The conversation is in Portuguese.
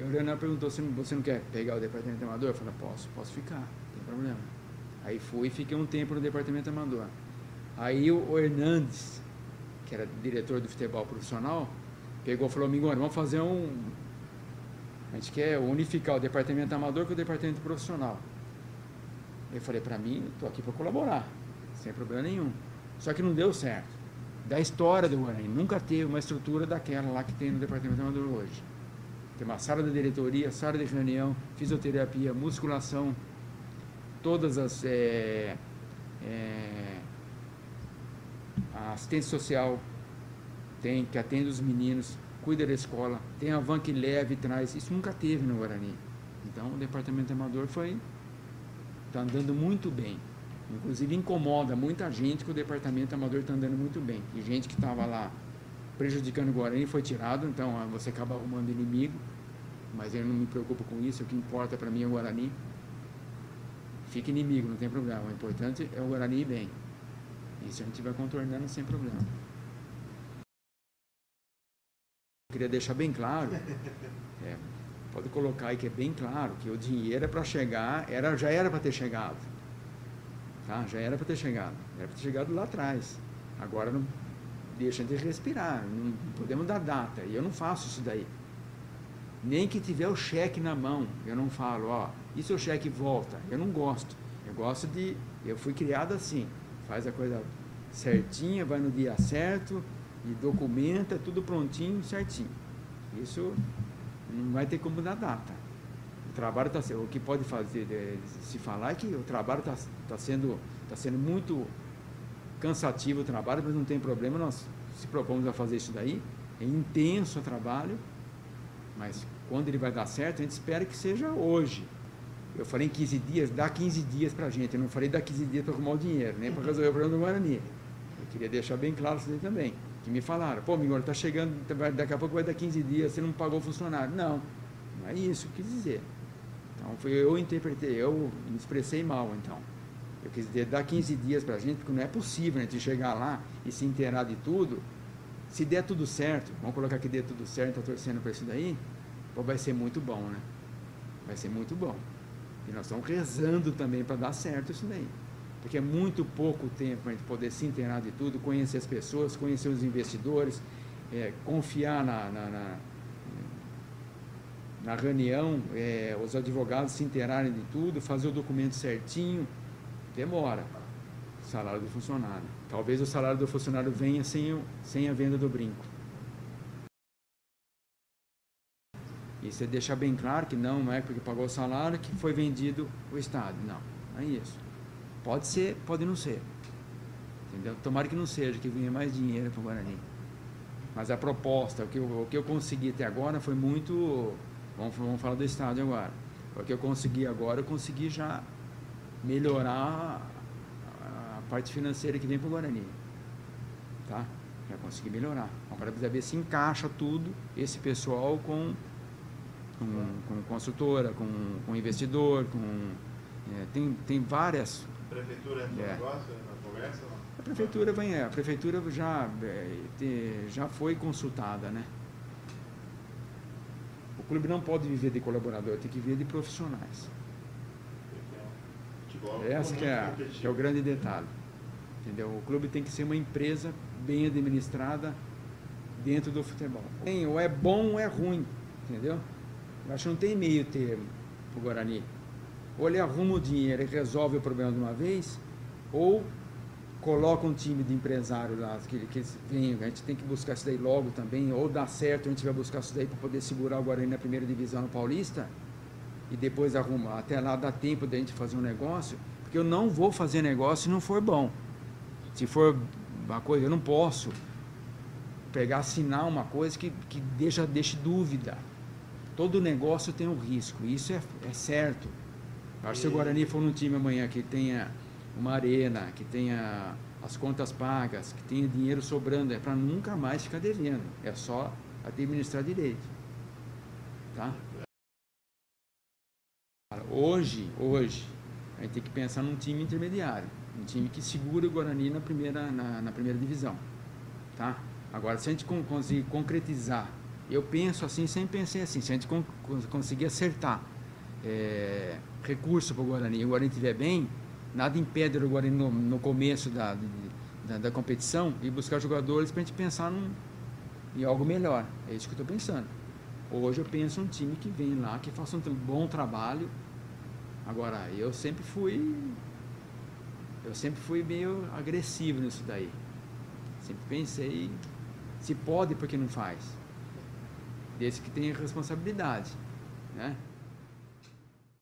o Leonel perguntou se você não quer pegar o departamento amador. Eu falei, posso ficar, não tem problema. Aí fui e fiquei um tempo no departamento amador. Aí o Hernandes, que era diretor do futebol profissional, pegou e falou, Mingoni, vamos fazer a gente quer unificar o departamento amador com o departamento profissional. Eu falei, para mim, estou aqui para colaborar, sem problema nenhum. Só que não deu certo. Da história do Guarani, nunca teve uma estrutura daquela lá que tem no departamento amador hoje. Tem uma sala de diretoria, sala de reunião, fisioterapia, musculação, todas as a assistência social tem, que atende os meninos, cuida da escola, tem a van que leva e traz, isso nunca teve no Guarani. Então o departamento amador está andando muito bem. Inclusive incomoda muita gente que o departamento amador está andando muito bem. E gente que estava lá prejudicando o Guarani foi tirado, então você acaba arrumando inimigo, mas eu não me preocupo com isso, o que importa para mim é o Guarani. Fica inimigo, não tem problema, o importante é o Guarani ir bem. Isso a gente vai contornando sem problema. Eu queria deixar bem claro, pode colocar aí que é bem claro, que o dinheiro é para chegar, já era para ter chegado. Tá? Já era para ter chegado lá atrás. Agora não deixa de respirar, não podemos dar data, e eu não faço isso daí. Nem que tiver o cheque na mão, eu não falo, e se o cheque volta? Eu não gosto. Eu fui criado assim, faz a coisa certinha, vai no dia certo, e documenta, tudo prontinho, certinho. Isso não vai ter como dar data. O trabalho o que pode fazer, se falar é que o trabalho está sendo muito cansativo o trabalho, mas não tem problema, nós se propomos a fazer isso daí, é intenso o trabalho, mas quando ele vai dar certo, a gente espera que seja hoje. Eu falei em 15 dias, dá 15 dias para a gente, eu não falei dá 15 dias para arrumar o dinheiro, nem para resolver o problema do Guarani. Eu queria deixar bem claro isso aí também, que me falaram, Mingoni, está chegando, daqui a pouco vai dar 15 dias, você não pagou o funcionário. Não é isso que eu quis dizer. Então, eu interpretei, eu me expressei mal, então. Eu quis dizer, dá 15 dias para a gente, porque não é possível a gente chegar lá e se inteirar de tudo. Se der tudo certo, vamos colocar que dê tudo certo, está torcendo para isso daí, vai ser muito bom, né? Vai ser muito bom. E nós estamos rezando também para dar certo isso daí. Porque é muito pouco tempo para a gente poder se inteirar de tudo, conhecer as pessoas, conhecer os investidores, confiar na reunião, os advogados se inteirarem de tudo, fazer o documento certinho, demora. Salário do funcionário. Talvez o salário do funcionário venha sem a venda do brinco. E você deixar bem claro que não é porque pagou o salário que foi vendido o estádio. Não é isso. Pode ser, pode não ser. Entendeu? Tomara que não seja, que venha mais dinheiro para o Guarani. Mas a proposta, o que eu consegui até agora foi muito... Vamos falar do estádio agora. O que eu consegui agora, eu consegui já melhorar a parte financeira que vem para o Guarani. Tá? Já consegui melhorar. Agora precisa ver se encaixa tudo, esse pessoal com consultora, com investidor, tem várias... A prefeitura entra no negócio, na conversa? A prefeitura já foi consultada, né? O clube não pode viver de colaborador, tem que viver de profissionais. Esse que é o grande detalhe. Entendeu? O clube tem que ser uma empresa bem administrada dentro do futebol. Ou é bom ou é ruim, entendeu? Eu acho que não tem meio termo para o Guarani. Ou ele arruma o dinheiro e resolve o problema de uma vez, ou coloca um time de empresário lá, que vem, a gente tem que buscar isso daí logo também, ou dá certo, a gente vai buscar isso daí para poder segurar o Guarani na primeira divisão no Paulista, e depois arrumar. Até lá dá tempo de a gente fazer um negócio, porque eu não vou fazer negócio se não for bom. Se for uma coisa, eu não posso assinar uma coisa que deixe dúvida. Todo negócio tem um risco, isso é certo. Eu acho que se o Guarani for num time amanhã que tenha uma arena, que tenha as contas pagas, que tenha dinheiro sobrando, é para nunca mais ficar devendo. É só administrar direito. Tá? Hoje, a gente tem que pensar num time intermediário, um time que segura o Guarani na primeira divisão. Tá? Agora, se a gente conseguir concretizar Eu penso assim, sempre pensei assim, se a gente conseguir acertar recurso para o Guarani e o Guarani estiver bem, nada impede o Guarani no começo da competição e buscar jogadores para a gente pensar em algo melhor. É isso que eu estou pensando. Hoje eu penso um time que vem lá, que faça um bom trabalho. Agora, eu sempre fui meio agressivo nisso daí. Sempre pensei, se pode, por que não faz? Desde que tenha responsabilidade, né?